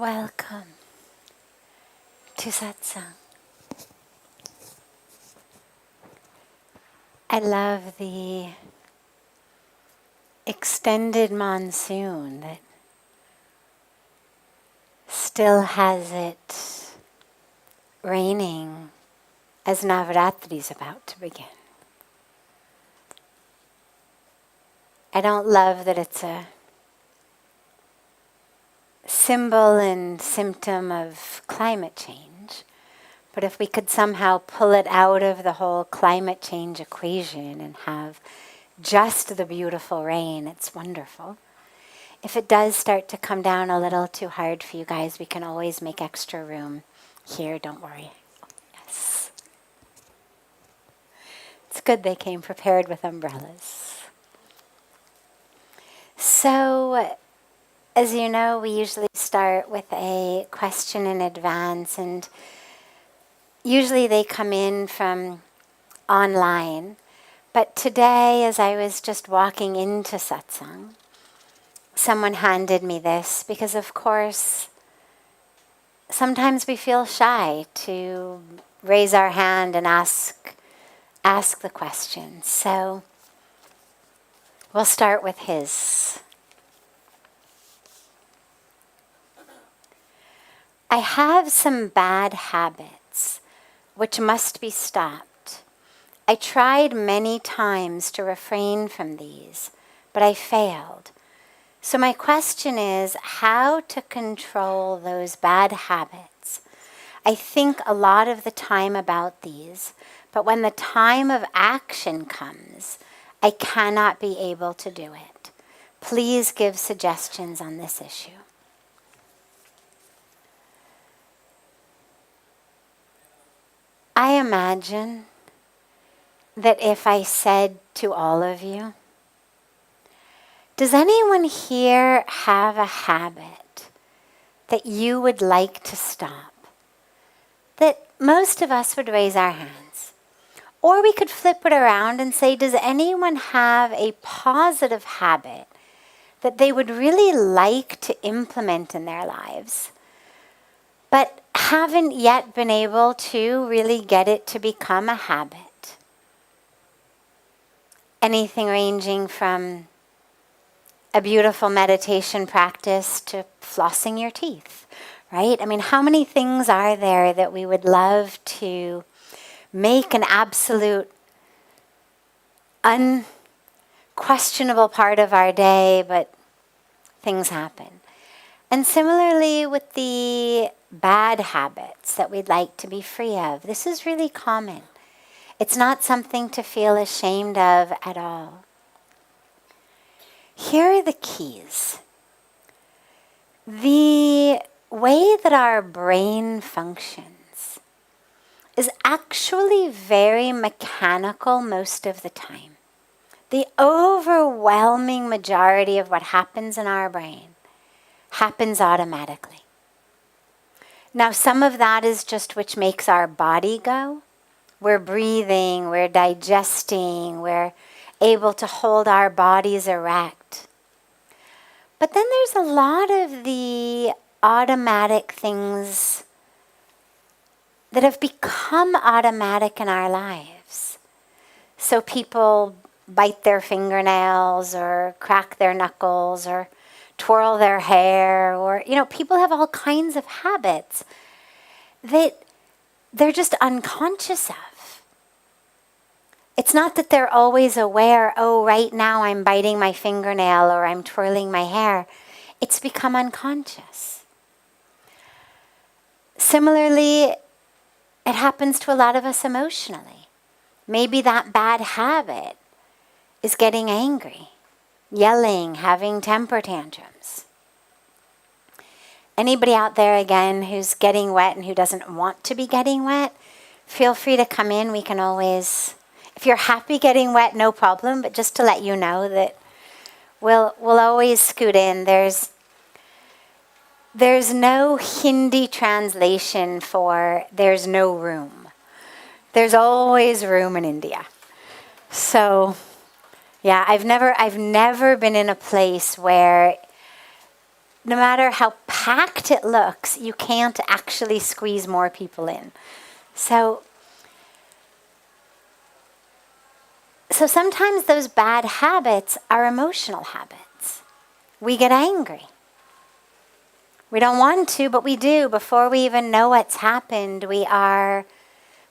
Welcome to Satsang. I love the extended monsoon that still has it raining as Navaratri is about to begin. I don't love that it's a symbol and symptom of climate change, but if we could somehow pull it out of the whole climate change equation and have just the beautiful rain, it's wonderful. If it does start to come down a little too hard for you guys, we can always make extra room here, don't worry. Yes. It's good they came prepared with umbrellas. So, as you know, we usually start with a question in advance, and usually they come in from online. But today, as I was just walking into satsang, someone handed me this because, of course, sometimes we feel shy to raise our hand and ask the question. So we'll start with his. I have some bad habits which must be stopped. I tried many times to refrain from these, but I failed. So my question is how to control those bad habits. I think a lot of the time about these, but when the time of action comes, I cannot be able to do it. Please give suggestions on this issue. I imagine that if I said to all of you, does anyone here have a habit that you would like to stop? That most of us would raise our hands. Or we could flip it around and say, does anyone have a positive habit that they would really like to implement in their lives, but haven't yet been able to really get it to become a habit? Anything ranging from a beautiful meditation practice to flossing your teeth, right? I mean, how many things are there that we would love to make an absolute, unquestionable part of our day, but things happen. And similarly with the bad habits that we'd like to be free of, this is really common. It's not something to feel ashamed of at all. Here are the keys. The way that our brain functions is actually very mechanical most of the time. The overwhelming majority of what happens in our brain happens automatically. Now, some of that is just which makes our body go. We're breathing, we're digesting, we're able to hold our bodies erect. But then there's a lot of the automatic things that have become automatic in our lives. So people bite their fingernails or crack their knuckles or twirl their hair, or, people have all kinds of habits that they're just unconscious of. It's not that they're always aware, oh, right now I'm biting my fingernail or I'm twirling my hair. It's become unconscious. Similarly, it happens to a lot of us emotionally. Maybe that bad habit is getting angry, yelling, having temper tantrums. Anybody out there, again, who's getting wet and who doesn't want to be getting wet, feel free to come in. We can always, if you're happy getting wet, no problem, but just to let you know that we'll always scoot in. There's no Hindi translation for there's no room. There's always room in India. So, yeah, I've never been in a place where no matter how packed it looks, you can't actually squeeze more people in. So sometimes those bad habits are emotional habits. We get angry. We don't want to, but we do. Before we even know what's happened, we are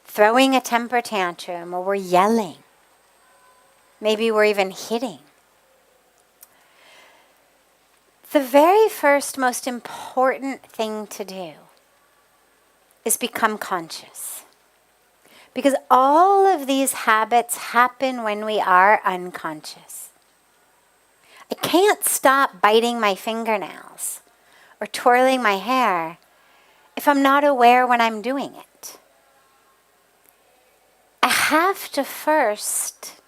throwing a temper tantrum, or we're yelling. Maybe we're even hitting. The very first most important thing to do is become conscious. Because all of these habits happen when we are unconscious. I can't stop biting my fingernails or twirling my hair if I'm not aware when I'm doing it. I have to first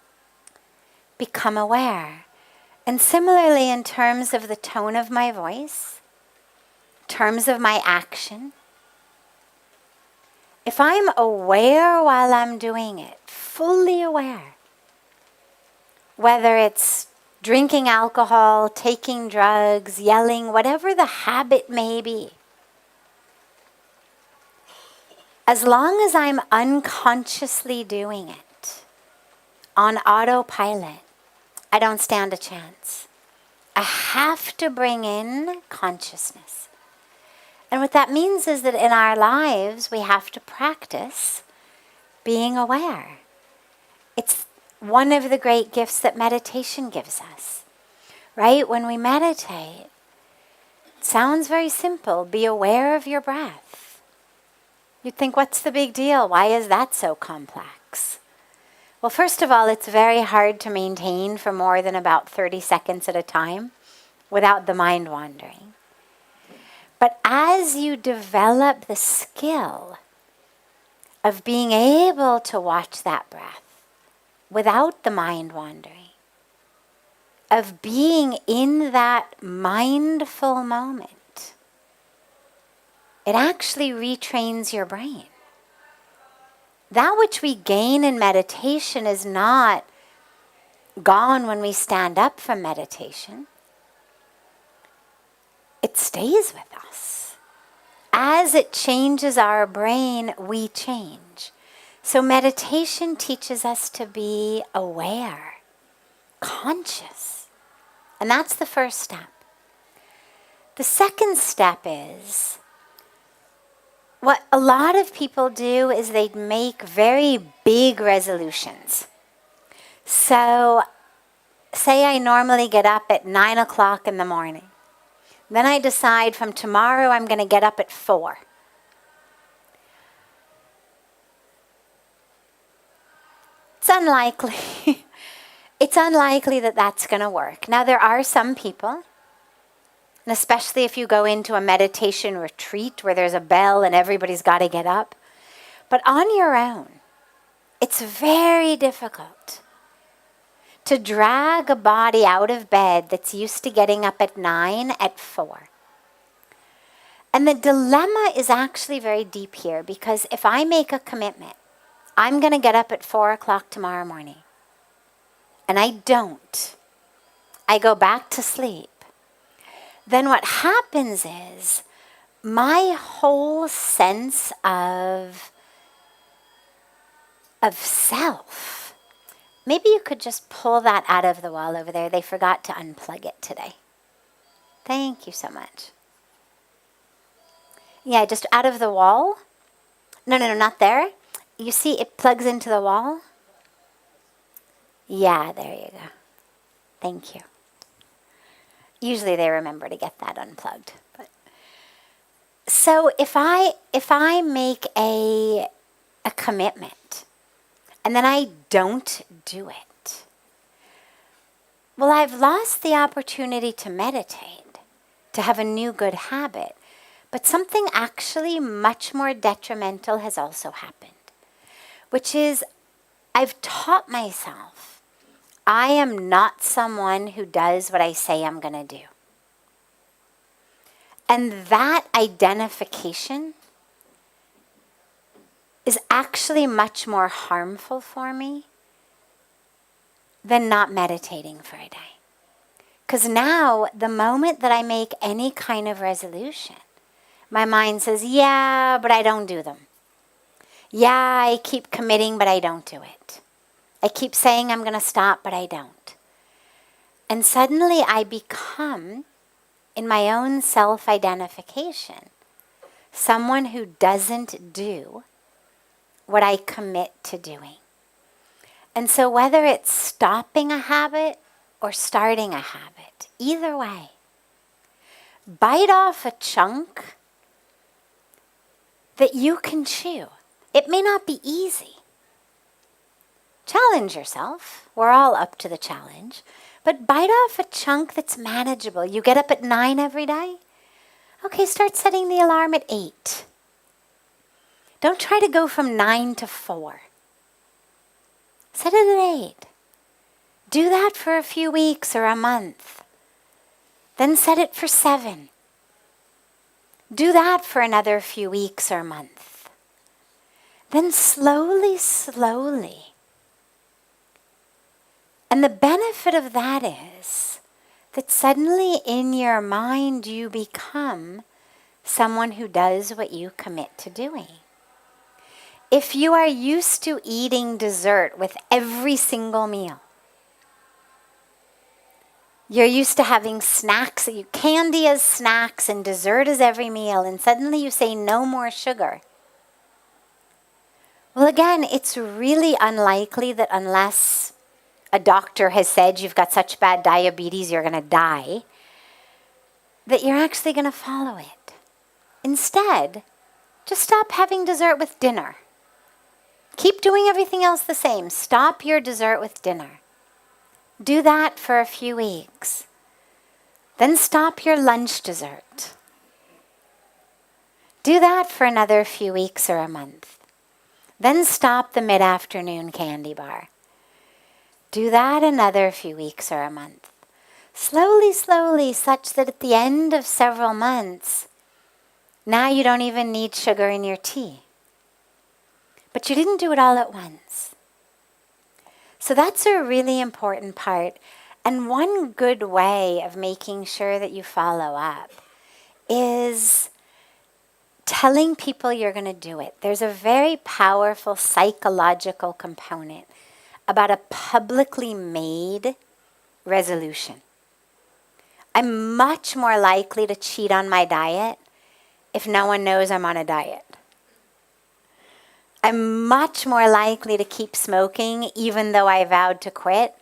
become aware. And similarly, in terms of the tone of my voice, terms of my action, if I'm aware while I'm doing it, fully aware, whether it's drinking alcohol, taking drugs, yelling, whatever the habit may be, as long as I'm unconsciously doing it, on autopilot, I don't stand a chance. I have to bring in consciousness. And what that means is that in our lives, we have to practice being aware. It's one of the great gifts that meditation gives us, right? When we meditate, it sounds very simple. Be aware of your breath. You'd think, what's the big deal? Why is that so complex? Well, first of all, it's very hard to maintain for more than about 30 seconds at a time without the mind wandering. But as you develop the skill of being able to watch that breath without the mind wandering, of being in that mindful moment, it actually retrains your brain. That which we gain in meditation is not gone when we stand up from meditation. It stays with us. As it changes our brain, we change. So meditation teaches us to be aware, conscious. And that's the first step. The second step is, what a lot of people do is they make very big resolutions. So, say I normally get up at 9 o'clock in the morning. Then I decide from tomorrow I'm going to get up at 4. It's unlikely. It's unlikely that that's going to work. Now, there are some people, and especially if you go into a meditation retreat where there's a bell and everybody's got to get up. But on your own, it's very difficult to drag a body out of bed that's used to getting up at 9 at 4. And the dilemma is actually very deep here, because if I make a commitment, I'm going to get up at 4 o'clock tomorrow morning, and I don't, I go back to sleep, then what happens is my whole sense of self, maybe you could just pull that out of the wall over there. They forgot to unplug it today. Thank you so much. Yeah, just out of the wall. No, not there. You see it plugs into the wall? Yeah, there you go. Thank you. Usually they remember to get that unplugged. But so if I make a commitment and then I don't do it, well, I've lost the opportunity to meditate, to have a new good habit. But something actually much more detrimental has also happened, which is I've taught myself I am not someone who does what I say I'm going to do. And that identification is actually much more harmful for me than not meditating for a day. Because now, the moment that I make any kind of resolution, my mind says, yeah, but I don't do them. Yeah, I keep committing, but I don't do it. I keep saying I'm going to stop, but I don't. And suddenly I become, in my own self-identification, someone who doesn't do what I commit to doing. And so whether it's stopping a habit or starting a habit, either way, bite off a chunk that you can chew. It may not be easy. Challenge yourself. We're all up to the challenge. But bite off a chunk that's manageable. You get up at 9 every day? Okay, start setting the alarm at 8. Don't try to go from 9 to 4. Set it at 8. Do that for a few weeks or a month. Then set it for 7. Do that for another few weeks or month. Then slowly, slowly. And the benefit of that is that suddenly in your mind you become someone who does what you commit to doing. If you are used to eating dessert with every single meal, you're used to having snacks, candy as snacks and dessert as every meal, and suddenly you say no more sugar. Well, again, it's really unlikely that unless a doctor has said you've got such bad diabetes you're going to die, that you're actually going to follow it. Instead, just stop having dessert with dinner. Keep doing everything else the same. Stop your dessert with dinner. Do that for a few weeks. Then stop your lunch dessert. Do that for another few weeks or a month. Then stop the mid-afternoon candy bar. Do that another few weeks or a month. Slowly, slowly, such that at the end of several months, now you don't even need sugar in your tea. But you didn't do it all at once. So that's a really important part. And one good way of making sure that you follow up is telling people you're going to do it. There's a very powerful psychological component about a publicly made resolution. I'm much more likely to cheat on my diet if no one knows I'm on a diet. I'm much more likely to keep smoking even though I vowed to quit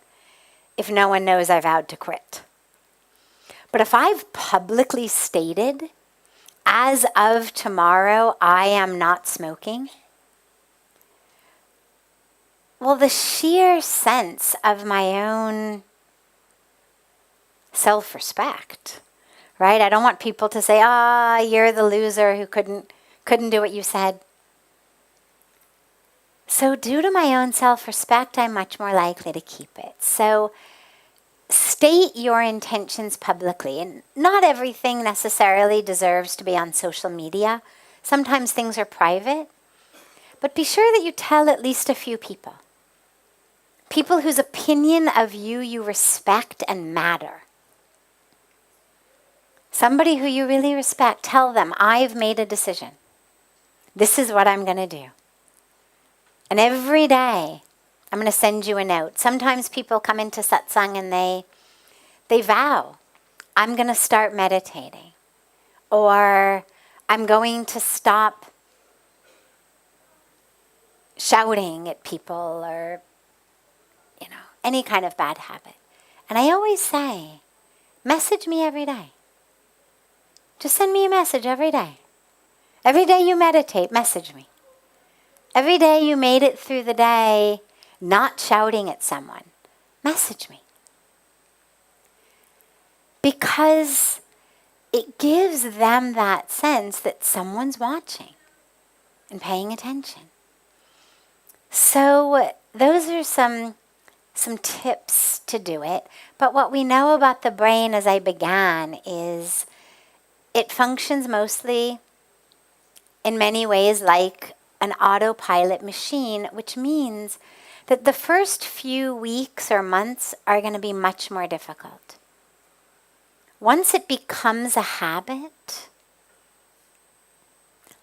if no one knows I vowed to quit. But if I've publicly stated, as of tomorrow, I am not smoking, well, the sheer sense of my own self-respect, right? I don't want people to say, you're the loser who couldn't do what you said. So due to my own self-respect, I'm much more likely to keep it. So state your intentions publicly. And not everything necessarily deserves to be on social media. Sometimes things are private. But be sure that you tell at least a few people. People whose opinion of you respect and matter. Somebody who you really respect, tell them, I've made a decision. This is what I'm going to do. And every day, I'm going to send you a note. Sometimes people come into satsang and they vow, I'm going to start meditating. Or I'm going to stop shouting at people or, any kind of bad habit. And I always say, message me every day. Just send me a message every day. Every day you meditate, message me. Every day you made it through the day not shouting at someone, message me. Because it gives them that sense that someone's watching and paying attention. So those are some tips to do it. But what we know about the brain, as I began, is it functions mostly in many ways like an autopilot machine, which means that the first few weeks or months are going to be much more difficult. once it becomes a habit,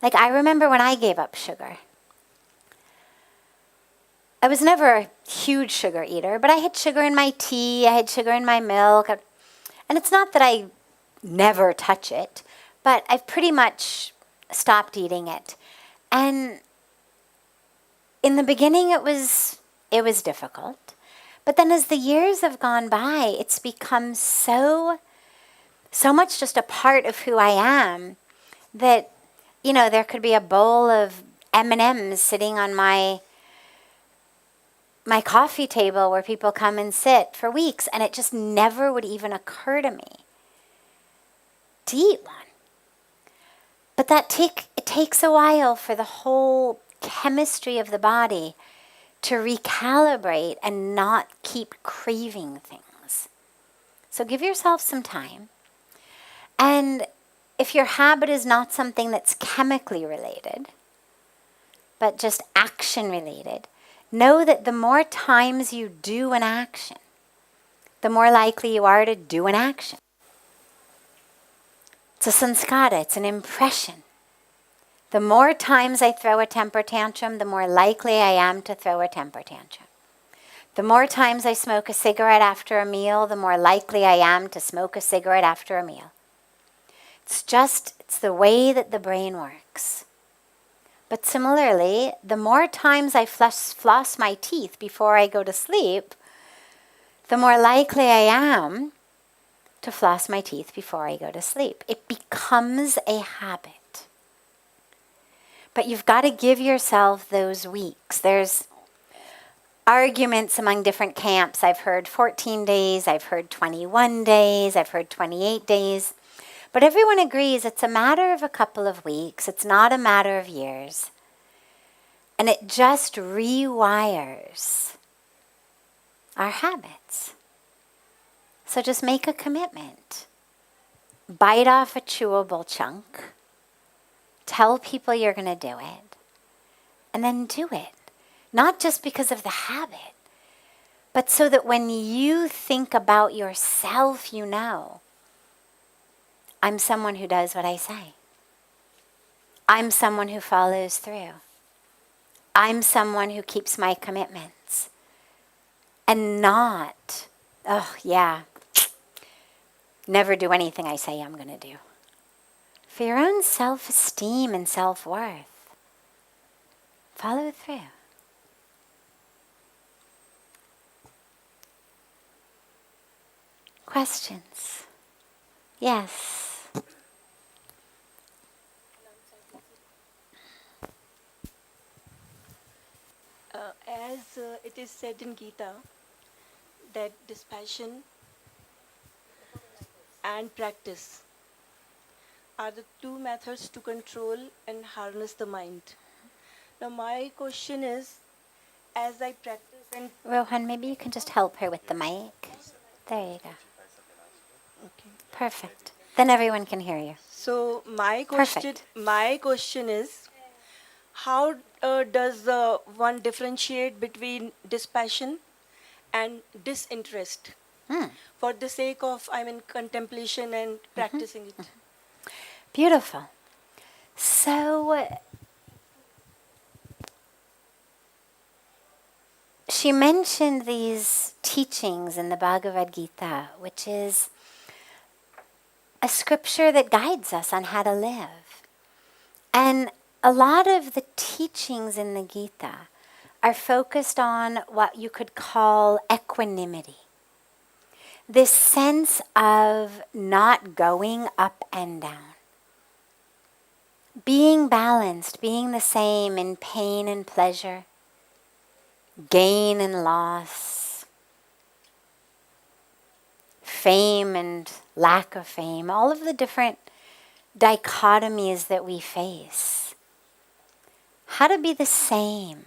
like I remember when I gave up sugar. I was never a huge sugar eater, but I had sugar in my tea, I had sugar in my milk. And it's not that I never touch it, but I've pretty much stopped eating it. And in the beginning it was difficult. But then as the years have gone by, it's become so much just a part of who I am that, you know, there could be a bowl of M&Ms sitting on my coffee table where people come and sit for weeks, and it just never would even occur to me to eat one. But it takes a while for the whole chemistry of the body to recalibrate and not keep craving things. So give yourself some time. And if your habit is not something that's chemically related, but just action related, know that the more times you do an action, the more likely you are to do an action. It's a sanskara, it's an impression. The more times I throw a temper tantrum, the more likely I am to throw a temper tantrum. The more times I smoke a cigarette after a meal, the more likely I am to smoke a cigarette after a meal. It's the way that the brain works. But similarly, the more times I floss my teeth before I go to sleep, the more likely I am to floss my teeth before I go to sleep. It becomes a habit. But you've got to give yourself those weeks. There's arguments among different camps. I've heard 14 days, I've heard 21 days, I've heard 28 days. But everyone agrees it's a matter of a couple of weeks. It's not a matter of years. And it just rewires our habits. So just make a commitment. Bite off a chewable chunk. Tell people you're going to do it. And then do it. Not just because of the habit, but so that when you think about yourself, you know, I'm someone who does what I say. I'm someone who follows through. I'm someone who keeps my commitments. And not, never do anything I say I'm going to do. For your own self-esteem and self-worth, follow through. Questions? Yes. As it is said in Gita, that dispassion and practice are the two methods to control and harness the mind. Now my question is, as I practice and... Rohan, maybe you can just help her with the mic. There you go. Okay. Perfect. Then everyone can hear you. So my question is, how does one differentiate between dispassion and disinterest for the sake of, contemplation and practicing it? Beautiful. So she mentioned these teachings in the Bhagavad Gita, which is a scripture that guides us on how to live. And a lot of the teachings in the Gita are focused on what you could call equanimity. This sense of not going up and down. Being balanced, being the same in pain and pleasure, gain and loss, fame and lack of fame, all of the different dichotomies that we face. How to be the same.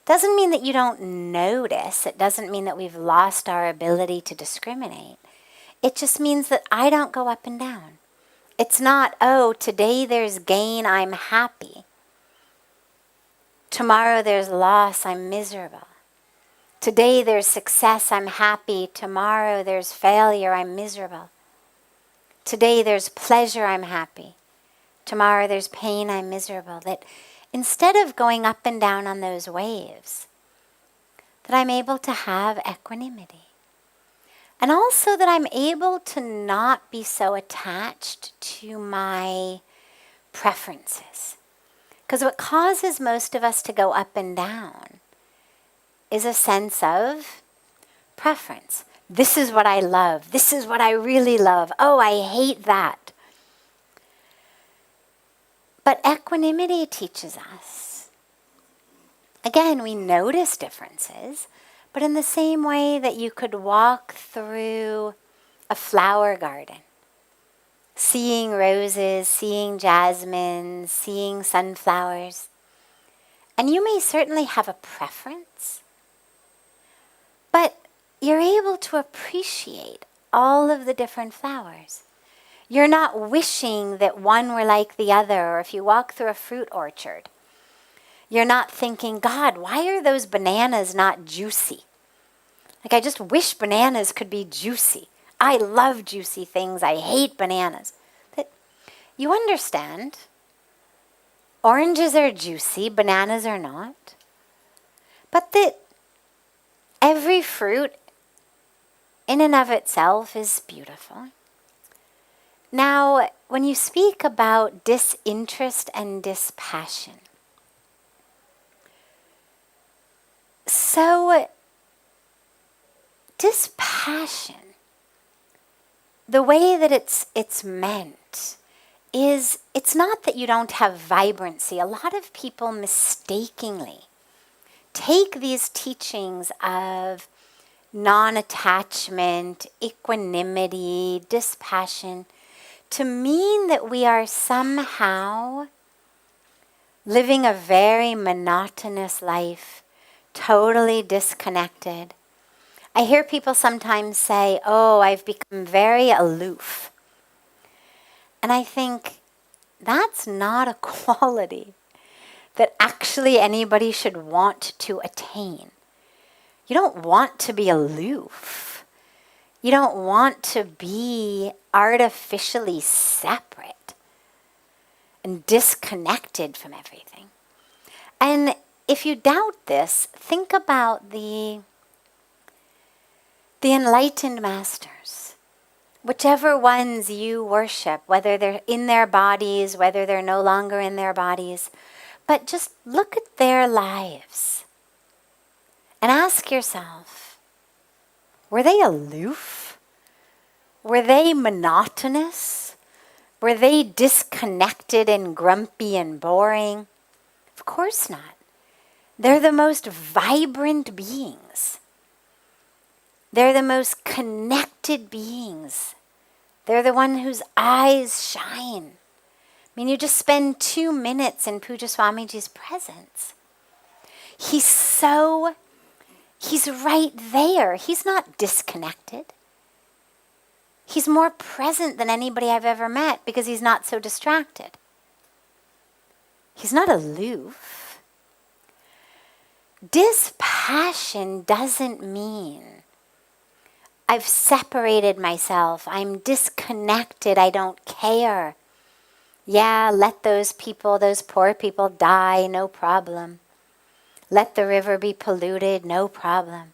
Doesn't mean that you don't notice. It doesn't mean that we've lost our ability to discriminate. It just means that I don't go up and down. It's not, today there's gain, I'm happy. Tomorrow there's loss, I'm miserable. Today there's success, I'm happy. Tomorrow there's failure, I'm miserable. Today there's pleasure, I'm happy. Tomorrow there's pain, I'm miserable. That instead of going up and down on those waves, that I'm able to have equanimity. And also that I'm able to not be so attached to my preferences. Because what causes most of us to go up and down is a sense of preference. This is what I love. This is what I really love. Oh, I hate that. But equanimity teaches us. Again, we notice differences, but in the same way that you could walk through a flower garden, seeing roses, seeing jasmine, seeing sunflowers, and you may certainly have a preference, but you're able to appreciate all of the different flowers. You're not wishing that one were like the other, or if you walk through a fruit orchard, you're not thinking, God, why are those bananas not juicy? Like, I just wish bananas could be juicy. I love juicy things. I hate bananas. That you understand, oranges are juicy, bananas are not. But that every fruit in and of itself is beautiful. Now, when you speak about disinterest and dispassion, so dispassion, the way that it's meant is, it's not that you don't have vibrancy. A lot of people mistakenly take these teachings of non-attachment, equanimity, dispassion, to mean that we are somehow living a very monotonous life, totally disconnected. I hear people sometimes say, oh, I've become very aloof. And I think that's not a quality that actually anybody should want to attain. You don't want to be aloof. You don't want to be artificially separate and disconnected from everything. And if you doubt this, think about the enlightened masters. Whichever ones you worship, whether they're in their bodies, whether they're no longer in their bodies, but just look at their lives and ask yourself, were they aloof? Were they monotonous? Were they disconnected and grumpy and boring? Of course not. They're the most vibrant beings. They're the most connected beings. They're the one whose eyes shine. I mean, you just spend 2 minutes in Pujya Swamiji's presence. He's right there. He's not disconnected. He's more present than anybody I've ever met because he's not so distracted. He's not aloof. Dispassion doesn't mean I've separated myself, I'm disconnected, I don't care. Yeah, let those people, those poor people die, no problem. Let the river be polluted, no problem.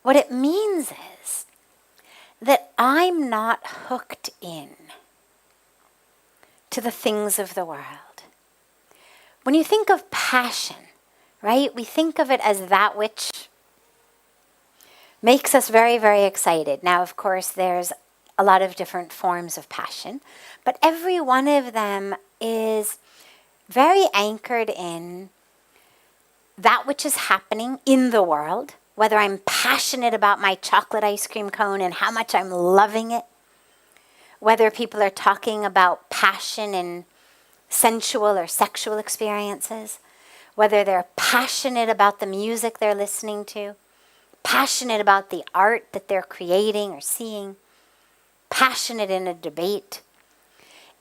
What it means is that I'm not hooked in to the things of the world. When you think of passion, right, we think of it as that which makes us very, very excited. Now, of course, there's a lot of different forms of passion, but every one of them is very anchored in that which is happening in the world, whether I'm passionate about my chocolate ice cream cone and how much I'm loving it, whether people are talking about passion in sensual or sexual experiences, whether they're passionate about the music they're listening to, passionate about the art that they're creating or seeing, passionate in a debate.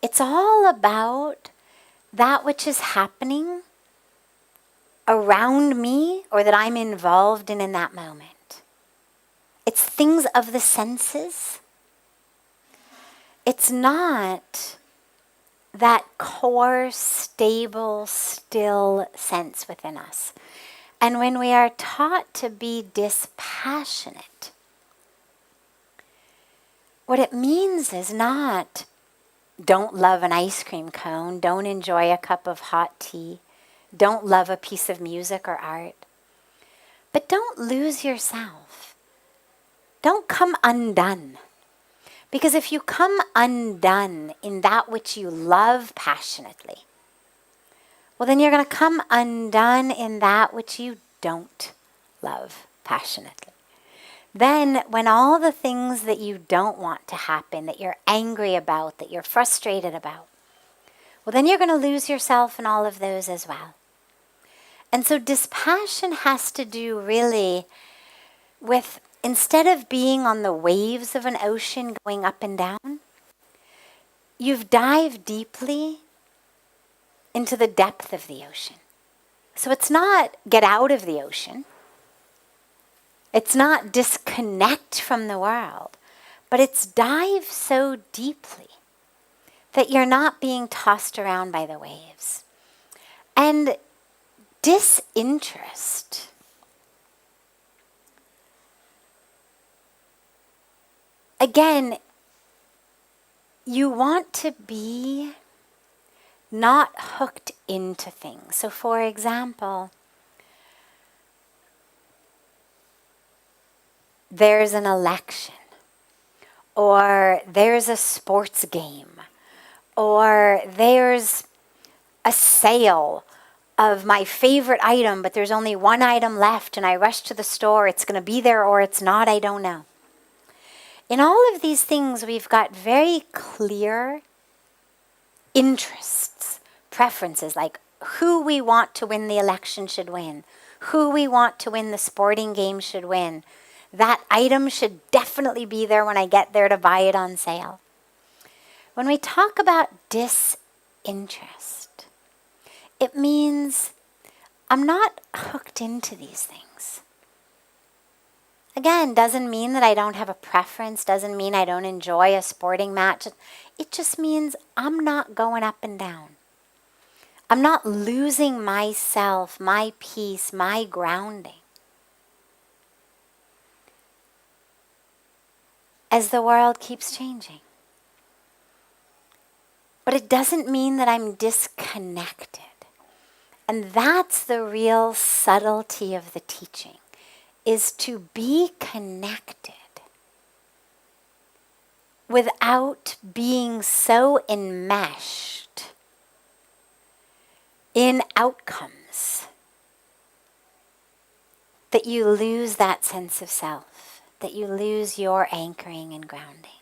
It's all about that which is happening around me or that I'm involved in that moment. It's things of the senses. It's not that core, stable, still sense within us. And when we are taught to be dispassionate, what it means is not don't love an ice cream cone, don't enjoy a cup of hot tea, don't love a piece of music or art, but don't lose yourself. Don't come undone. Because if you come undone in that which you love passionately, well, then you're going to come undone in that which you don't love passionately. Then when all the things that you don't want to happen, that you're angry about, that you're frustrated about, well, then you're going to lose yourself in all of those as well. And so dispassion has to do really with, instead of being on the waves of an ocean going up and down, you've dived deeply into the depth of the ocean. So it's not get out of the ocean. It's not disconnect from the world, but it's dive so deeply that you're not being tossed around by the waves. And disinterest, again, you want to be not hooked into things. So for example, there's an election, or there's a sports game, or there's a sale of my favorite item, but there's only one item left and I rush to the store. It's going to be there or it's not, I don't know. In all of these things, we've got very clear interests, preferences, like who we want to win the election should win, who we want to win the sporting game should win. That item should definitely be there when I get there to buy it on sale. When we talk about disinterest, it means I'm not hooked into these things. Again, doesn't mean that I don't have a preference, doesn't mean I don't enjoy a sporting match. It just means I'm not going up and down. I'm not losing myself, my peace, my grounding. As the world keeps changing. But it doesn't mean that I'm disconnected. And that's the real subtlety of the teaching, is to be connected without being so enmeshed in outcomes that you lose that sense of self, that you lose your anchoring and grounding.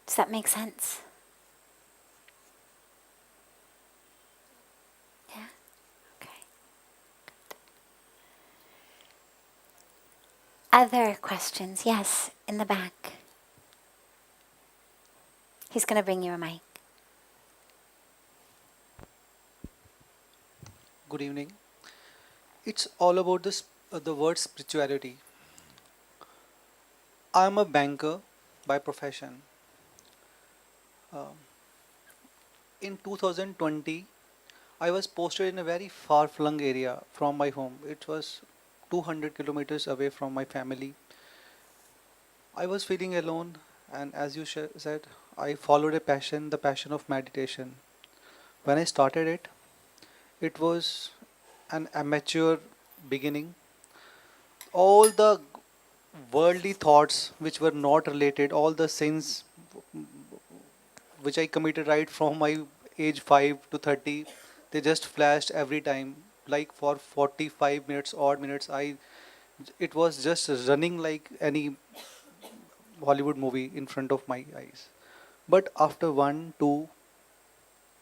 Does that make sense? Yeah? Okay. Other questions? Yes, in the back. He's going to bring you a mic. Good evening. It's all about this the word spirituality. I am a banker by profession. In 2020, I was posted in a very far-flung area from my home. It was 200 kilometers away from my family. I was feeling alone, and as you said, I followed a passion, the passion of meditation. When I started it, it was an amateur beginning. All the worldly thoughts which were not related, all the sins which I committed right from my age 5 to 30, they just flashed every time. Like for 45 minutes, odd minutes, it was just running like any Hollywood movie in front of my eyes. But after 1, 2,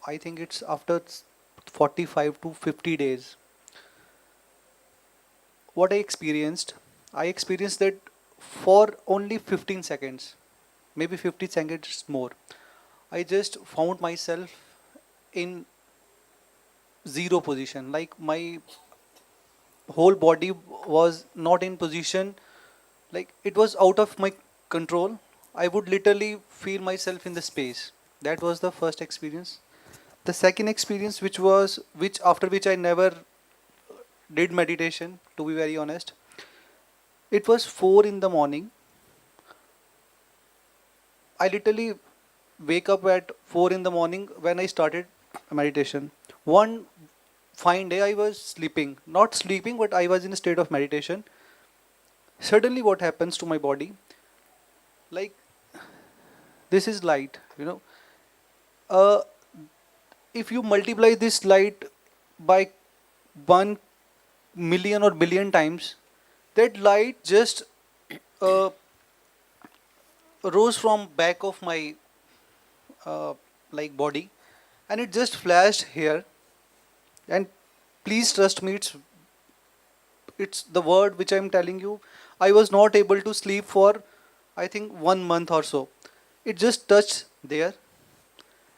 I think it's after 45 to 50 days, what I experienced that for only 15 seconds, maybe 50 seconds more, I just found myself in zero position. Like my whole body was not in position, like it was out of my control. I would literally feel myself in the space. That was the first experience. The second experience, which after which I never did meditation, to be very honest. It was 4 in the morning. I literally wake up at 4 in the morning when I started meditation. One fine day I was sleeping, not sleeping, but I was in a state of meditation. Suddenly what happens to my body, like, this is light, uh, if you multiply this light by 1 million or billion times, that light just uh, rose from back of my like body, and it just flashed here. And please trust me, it's the word which I'm telling you. I was not able to sleep for, I think, 1 month or so. It just touched there,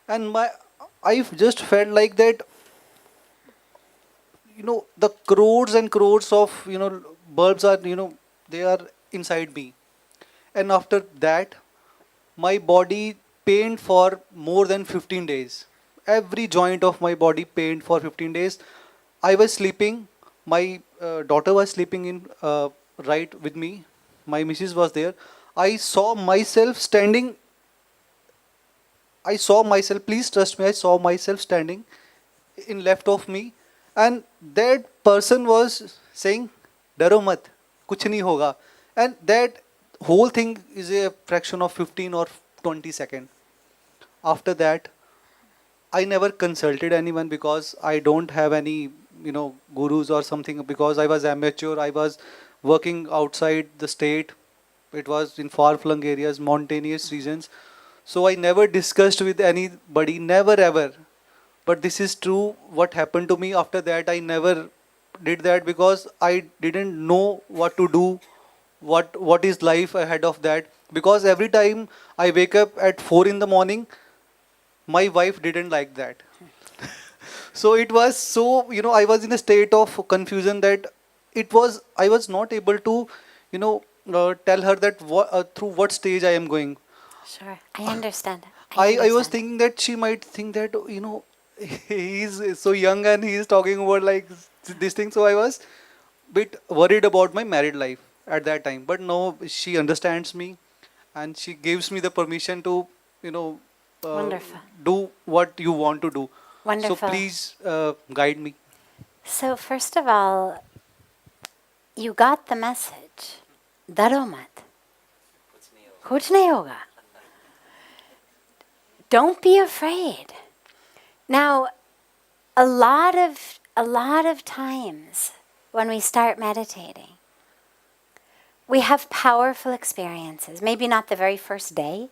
and my I just felt like that, the crores and crores of, bulbs are, they are inside me. And after that, my body pained for more than 15 days. Every joint of my body pained for 15 days. I was sleeping. My daughter was sleeping in right with me. My missus was there. I saw myself standing. I saw myself. Please trust me. I saw myself standing in left of me, and that person was saying, "Daro mat, kuch nahi hoga." And that whole thing is a fraction of 15 or 20 seconds. After that, I never consulted anyone because I don't have any, gurus or something, because I was amateur. I was working outside the state. It was in far-flung areas, mountainous regions. So I never discussed with anybody, never ever. But this is true. What happened to me after that, I never did that because I didn't know what to do, what is life ahead of that. Because every time I wake up at 4 in the morning, my wife didn't like that. So it was so, I was in a state of confusion that I was not able to, tell her that through what stage I am going. Sure, I understand. I was thinking that she might think that, he's so young and he's talking about like this thing. So I was bit worried about my married life at that time. But no, she understands me, and she gives me the permission to, you know, uh, Wonderful. do what you want to do. So Wonderful. please guide me. So first of all, you got the message. Daro mat. Kuch nahi hoga. Don't be afraid. Now, a lot of times when we start meditating, we have powerful experiences. Maybe not the very first day,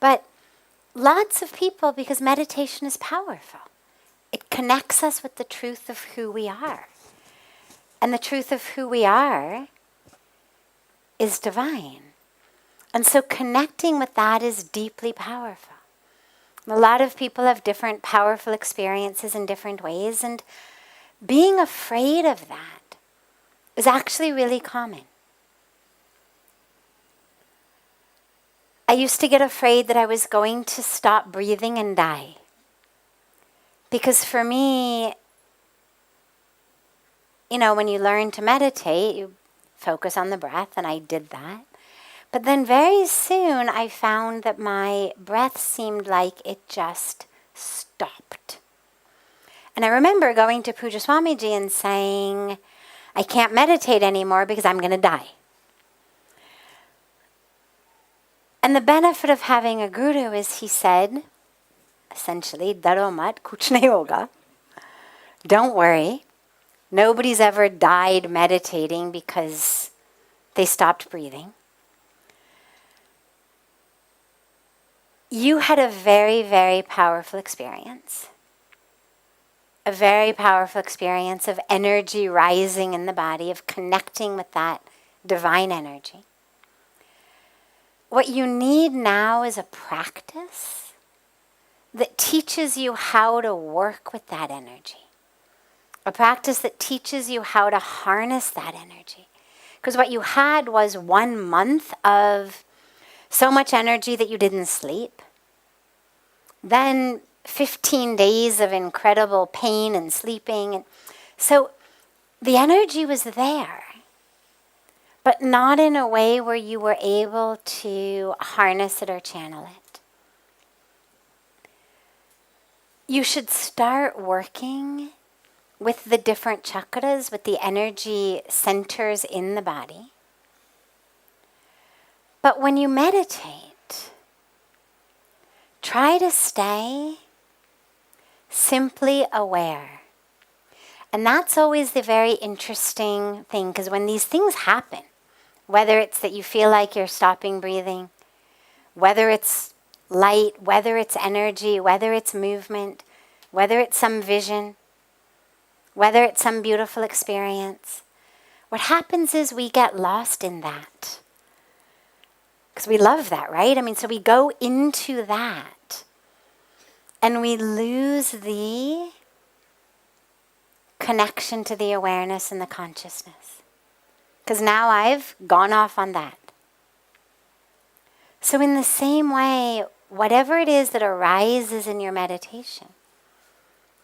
but lots of people, because meditation is powerful. It connects us with the truth of who we are. And the truth of who we are is divine. And so connecting with that is deeply powerful. A lot of people have different powerful experiences in different ways, and being afraid of that is actually really common. I used to get afraid that I was going to stop breathing and die. Because for me, when you learn to meditate, you focus on the breath, and I did that. But then very soon I found that my breath seemed like it just stopped. And I remember going to Pujya Swamiji and saying, I can't meditate anymore because I'm going to die. And the benefit of having a guru is he said, essentially, Daro mat, kuch nahi hoga. Don't worry. Nobody's ever died meditating because they stopped breathing. You had a very, very powerful experience. A very powerful experience of energy rising in the body, of connecting with that divine energy. What you need now is a practice that teaches you how to work with that energy. A practice that teaches you how to harness that energy. Because what you had was 1 month of So much energy that you didn't sleep. Then 15 days of incredible pain and sleeping. And so the energy was there, but not in a way where you were able to harness it or channel it. You should start working with the different chakras, with the energy centers in the body. But when you meditate, try to stay simply aware. And that's always the very interesting thing, because when these things happen, whether it's that you feel like you're stopping breathing, whether it's light, whether it's energy, whether it's movement, whether it's some vision, whether it's some beautiful experience, what happens is we get lost in that. Because we love that, right? I mean, so we go into that and we lose the connection to the awareness and the consciousness. Because now I've gone off on that. So in the same way, whatever it is that arises in your meditation,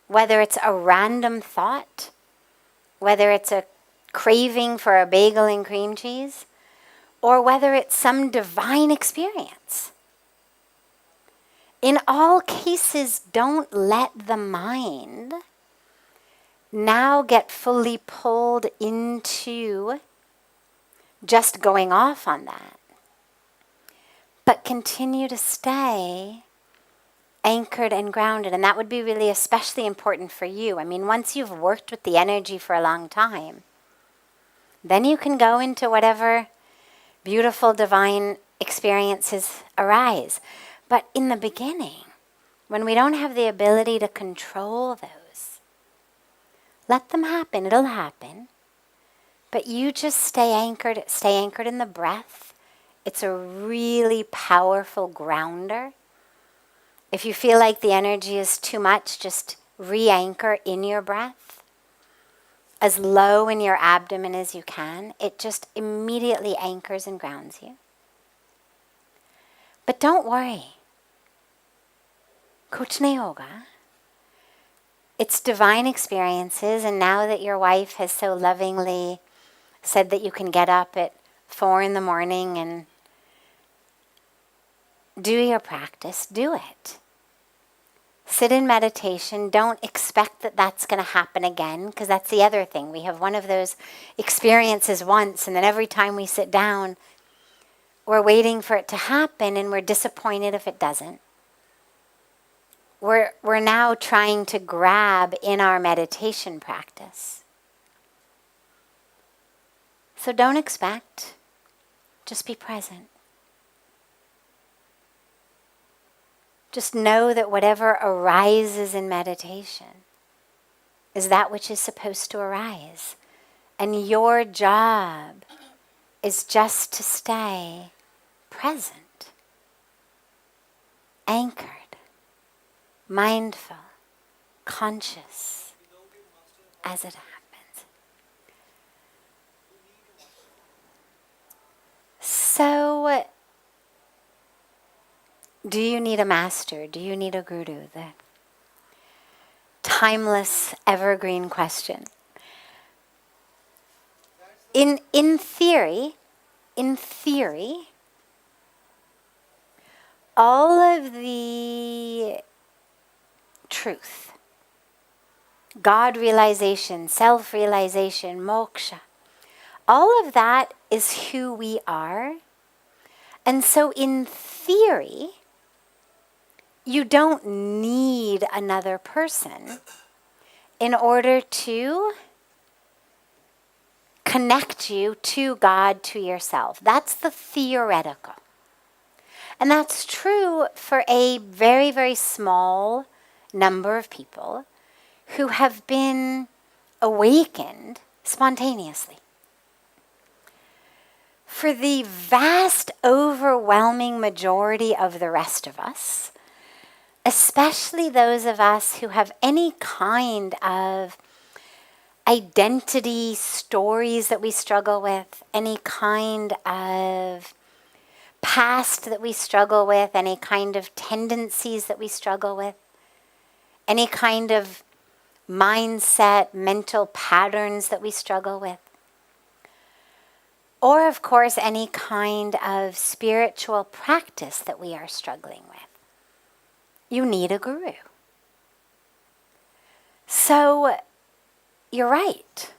whether it's a random thought, whether it's a craving for a bagel and cream cheese, or whether it's some divine experience, in all cases, don't let the mind now get fully pulled into just going off on that, but continue to stay anchored and grounded. And that would be really especially important for you. I mean, once you've worked with the energy for a long time, then you can go into whatever beautiful divine experiences arise. But in the beginning, when we don't have the ability to control those, let them happen. It'll happen. But you just stay anchored in the breath. It's a really powerful grounder. If you feel like the energy is too much, just re-anchor in your breath. As low in your abdomen as you can. It just immediately anchors and grounds you. But don't worry. Kuch nahi hoga. It's divine experiences, and now that your wife has so lovingly said that you can get up at 4 a.m. and do your practice, do it. Sit in meditation. Don't expect that that's going to happen again, because that's the other thing. We have one of those experiences once, and then every time we sit down, we're waiting for it to happen, and we're disappointed if it doesn't. We're now trying to grab in our meditation practice. So don't expect. Just be present. Just know that whatever arises in meditation is that which is supposed to arise. And your job is just to stay present, anchored, mindful, conscious as it happens. So, do you need a master? Do you need a guru? The timeless, evergreen question. In theory, all of the truth, God realization, self-realization, moksha, all of that is who we are. And so in theory, you don't need another person in order to connect you to God, to yourself. That's the theoretical. And that's true for a very, very small number of people who have been awakened spontaneously. For the vast, overwhelming majority of the rest of us, especially those of us who have any kind of identity stories that we struggle with, any kind of past that we struggle with, any kind of tendencies that we struggle with, any kind of mindset, mental patterns that we struggle with, or of course any kind of spiritual practice that we are struggling with. You need a guru. So you're right.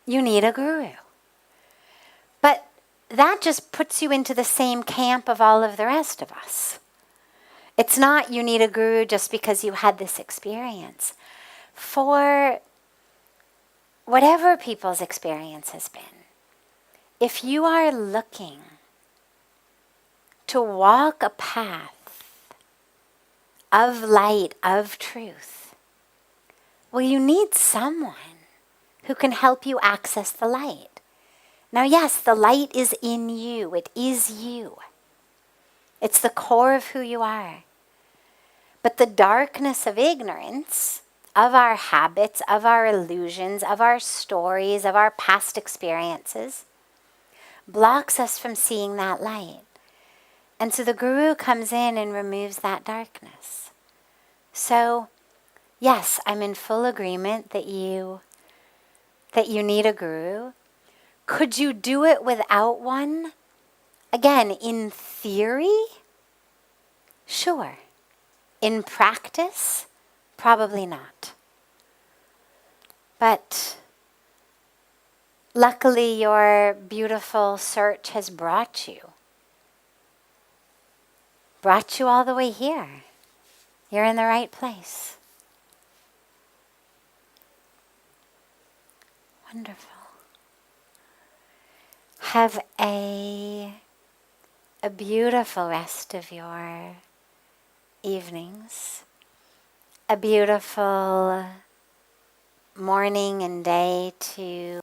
You need a guru. But that just puts you into the same camp of all of the rest of us. It's not you need a guru just because you had this experience. For whatever people's experience has been, if you are looking to walk a path of light, of truth, well, you need someone who can help you access the light. Now, yes, the light is in you. It is you. It's the core of who you are. But the darkness of ignorance, of our habits, of our illusions, of our stories, of our past experiences, blocks us from seeing that light. And so the guru comes in and removes that darkness. So, yes, I'm in full agreement that you need a guru. Could you do it without one? Again, in theory, sure. In practice, probably not. But luckily your beautiful search has brought you all the way here. You're in the right place. Wonderful. Have a beautiful rest of your evenings, a beautiful morning and day to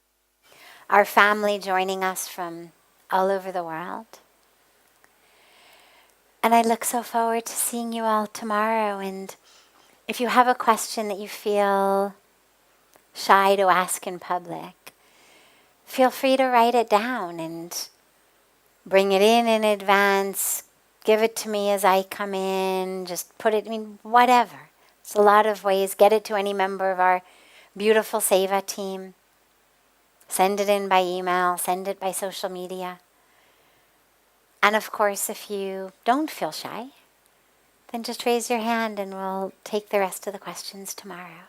our family joining us from all over the world. And I look so forward to seeing you all tomorrow. And if you have a question that you feel shy to ask in public, feel free to write it down and bring it in advance. Give it to me as I come in. Just put it, whatever. It's a lot of ways. Get it to any member of our beautiful Seva team. Send it in by email. Send it by social media. And of course, if you don't feel shy, then just raise your hand and we'll take the rest of the questions tomorrow.